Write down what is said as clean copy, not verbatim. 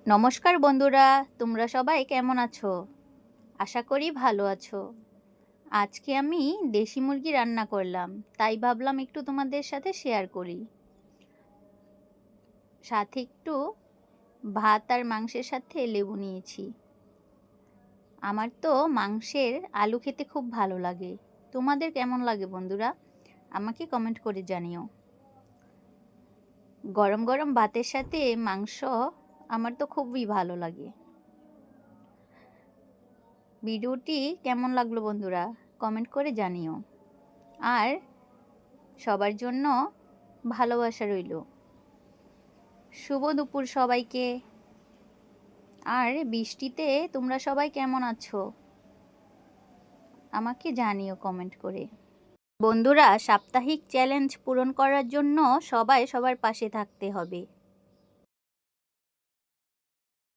নমস্কার বন্ধুরা, তোমরা সবাই কেমন আছো? আশা করি ভালো আছো। আজকে আমি দেশি মুরগি রান্না করলাম, তাই ভাবলাম একটু তোমাদের সাথে শেয়ার করি। সাথে একটু ভাত আর মাংসের সাথে লেবু নিয়েছি। আমার তো মাংসের আলু খেতে খুব ভালো লাগে। তোমাদের কেমন লাগে বন্ধুরা? আমাকে কমেন্ট করে জানিও। গরম গরম ভাতের সাথে মাংস আমার তো খুবই ভালো লাগে। ভিডিওটি কেমন লাগলো বন্ধুরা, কমেন্ট করে জানিও। আর সবার জন্য ভালোবাসা রইল। শুভ দুপুর সবাইকে। আর বৃষ্টিতে তোমরা সবাই কেমন আছো আমাকে জানিও কমেন্ট করে। বন্ধুরা, সাপ্তাহিক চ্যালেঞ্জ পূরণ করার জন্য সবাই সবার পাশে থাকতে হবে।